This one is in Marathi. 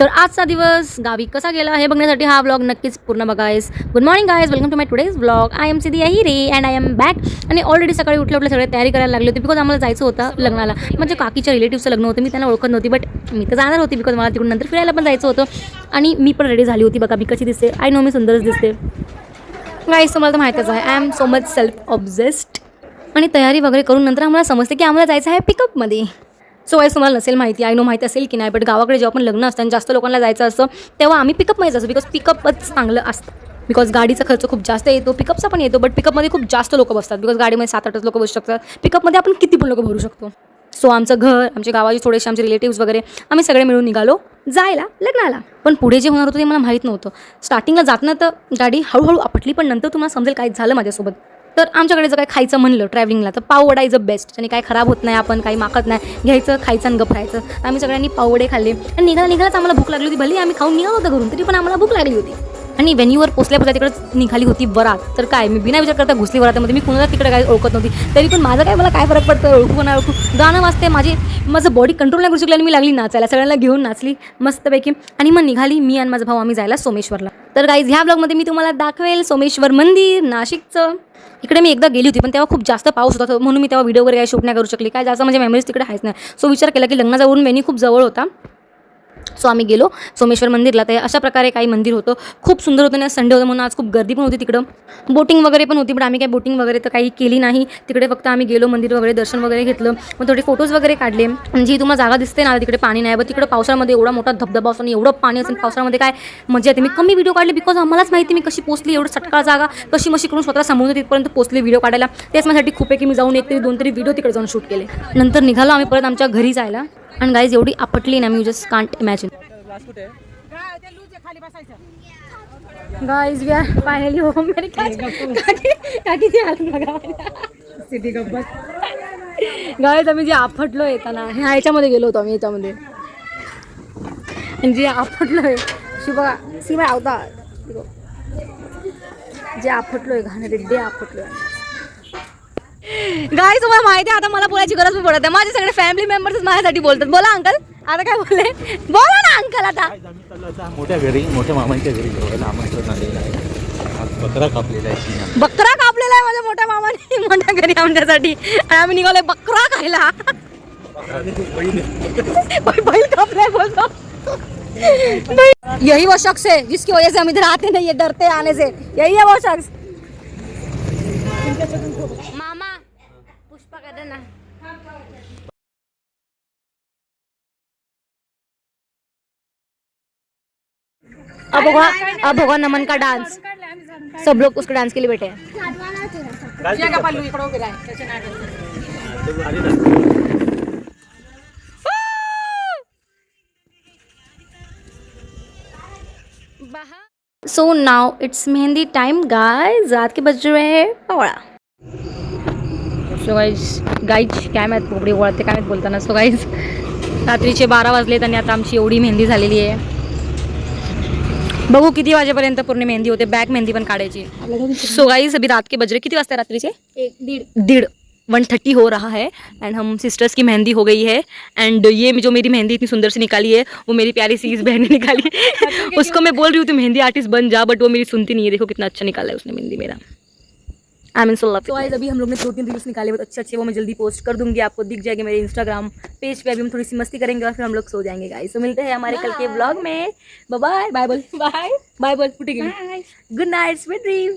तर आजचा दिवस गावी कसा गेला हे बघण्यासाठी हा व्लॉग नक्कीच पूर्ण बघा guys. Good morning guys, welcome to my today's vlog. I am Siddhi Ahire and I am back. आणि ऑलरेडी सकाळी उठल्या सगळे तयारी करायला लागली होती बिकॉज आम्हाला जायचं होतं लग्नाला. म्हणजे काकीच्या रिलेटिव्हचं लग्न होतं. मी त्यांना ओळखत नव्हती बट मी तर जाणार होती बिकॉज मला तिकडून नंतर फिरायला पण जायचं होतं. आणि मी पण रेडी झाली होती. बघा मी कशी दिसते. आय नो मी सुंदरच दिसते गाइस, तुम्हाला तर माहीतच आहे. I am so much self obsessed. आणि तयारी वगैरे करून नंतर आम्हाला समजते की आम्हाला जायचं आहे पिकअपमध्ये. सो वाईस तुम्हाला नसेल माहिती, आय नो माहिती असेल की नाही, बट गावाकडे जेव्हा पण लग्न असतं आणि जास्त लोकांना जायचं असतं तेव्हा आम्ही पिकअपमध्ये जातो बिकॉज पिकअपच चांगलं असतं. बिकॉज गाडीचा खर्च खूप जास्त येतो, पिकअपचा पण येतो, बट पिकअपमध्ये खूप जास्त लोक बसतात बिकॉज गाडीमध्ये 7-8 लोक बसू शकतात. पिकअपमध्ये आपण किती पण लोक भरू शकतो. सो आमचं घर, आमच्या गावाचे थोडेसे आमचे रिलेटिव्स वगैरे आम्ही सगळे मिळून निघालो जायला लग्नाला. पण पुढे जे होणार होतं ते मला माहीत नव्हतं. स्टार्टिंगला जाताना तर गाडी हळूहळू आपटली, पण नंतर तुम्हाला समजेल काय झालं माझ्यासोबत. तर आमच्याकडे जर काय खायचं म्हणलं ट्रॅव्हलिंगला तर पाववडा इज अ बेस्ट. आणि काही खराब होत नाही, आपण काही मागत नाही, घ्यायचं खायचं आणि गप राहायचं. आम्ही सगळ्यांनी पाववडे खाल्ले आणि निघालाच आम्हाला भूक लागली होती. भले आम्ही खाऊन निघालो होतं घरून, तरी पण आम्हाला भूक लागली होती. आणि व्हेन्यूवर पोचल्या तिकडे निघाली होती वरात. तर काय मी बिना विचार करता घुसली वरातामध्ये. मी कुणाला तिकडे काय ओळखत नव्हती, तरी पण माझं काय, मला काय फरक पडतं ओळखू का नाही ओळखू. गाणं वाजते, माझं बॉडी कंट्रोल नाही करू शकलं आणि मी लागली नाचायला. सगळ्यांना घेऊन नाचली मस्तपैकी. आणि मग निघाली मी आणि माझा भाऊ, आम्ही जायला सोमेश्वरला. तर गाईज ह्या ब्लॉगमध्ये मी तुम्हाला दाखवेल सोमेश्वर मंदिर नाशिकचं. इकडे मी एकदा गेली होती पण तेव्हा खूप जास्त पाऊस होता म्हणून मी तेव्हा व्हिडिओ वगैरे काही शूट नाही करू शकली. काय जास्त म्हणजे मेमरीज तिकडे आहेच नाही. सो विचार केला की लग्नाजवळून वेन्यू खूप जवळ होता. सो आम्ही गेलो सोमेश्वर मंदिरला. तर अशा प्रकारे काही मंदिर होतं, खूप सुंदर होतं. ना संडे होतं म्हणून आज खूप गर्दी पण होती तिकडं. बोटिंग वगैरे पण होती, पण आम्ही काही बोटिंग वगैरे तर काही केली नाही तिकडे. फक्त आम्ही गेलो मंदिर वगैरे दर्शन वगैरे घेतलं, मग थोडे फोटोज वगैरे काढले. म्हणजे तुम्हाला जागा दिसते ना तिकडे पाणी नाही, बट तिकडे पावसाळ्यामध्ये एवढा मोठा धबधबा असतो आणि एवढं पाणी असेल पावसाळ्यामध्ये काय मजा येते. मी कमी व्हिडिओ काढले बिकॉज आम्हालाच माहिती मी कशी पोचली. एवढं सटकाळ जागा कशी मशी करून स्वतः समोरून तिथपर्यंत पोचली व्हिडिओ काढायला. तेच माझ्यासाठी खूप आहे की मी जाऊन 1-2 व्हिडिओ तिकडे जाऊन शूट केले. नंतर निघालो आम्ही परत आमच्या घरी जायला. आणि गाईज एवढी आपटली ना, मी just can't imagine. Guys we are finally home. मेरी काकी ती हालत बघा सिटी गब्बत. गाइस आम्ही जे आपटलो येताना ह्याच्यामध्ये गेलो होतो आम्ही. याच्यामध्ये जे आपटलोय शिवा सीमा आवता जे आपटलोय घाणेरडे आपटलोय. गाइस तुम्हाला माहिती आहे आता मला बोलायची गरज पण पडत आहे. माझे सगळे फॅमिली मेंबर्स माझ्यासाठी बोलतात. बोला अंकल, आता काय बोलले, बोला ना अंकल. आता मोठ्या घरी, मोठ्या मामांच्या घरी जेवायला आमंत्रण आलेलं आहे. बकरा कापलेला आहे. बकरा कापलेला आहे माझ्या मोठ्या मामाने मोठ्या घरी आमच्यासाठी. आणि आम्ही निघालोय बकरा खायला. बैल कापलाय बोलतो. यही वो शख्स है जिसकी वजह से हम इधर आते नहीं है, डरते आने से. यही है वो शख्स. मामा पुष्पा का देना. अब होगा नमन का डांस. सब लोग उसके डांस के लिए बैठे हैं. So now it's mehndi time guys. रात के बज रहे हैं 12. सो गाईज काय माहीत पोपडी वळते काय माहीत बोलताना. सो गाईज रात्रीचे 12 वाजलेत आणि आता आमची एवढी मेहंदी झालेली आहे. बघू किती वाजेपर्यंत पूर्ण मेहंदी होते. बॅक मेहंदी पण काढायची. सो गाइस अभी रात के बज रहे किती वाजता रात्रीचे 1:30 हो रहा है. एंड हम सिस्टर्स की मेहंदी हो गई है. एंड ये जो मेरी मेहंदी इतनी सुंदर सी निकाली है वो मेरी प्यारी सी इस बहन ने निकाली है. उसको मैं बोल रही हूँ तू मेहंदी आर्टिस्ट बन जा, बट वो मेरी सुनती नहीं है. देखो कितना अच्छा निकाला है उसने मेहंदी मेरा. I mean so love. तो गाइस अभी हम लोग ने 2-3 रील्स निकाले बहुत अच्छे. वो मैं जल्दी पोस्ट कर दूंगी, आपको दिख जाएगी मेरे इंस्टाग्राम पेज पे. अभी हम थोड़ी सी मस्ती करेंगे और फिर हम लोग सो जाएंगे गाइस. तो मिलते हैं हमारे कल के ब्लॉग में. Bye bye. बाय बोल, बाय बाय बोल. Good night, sweet dream.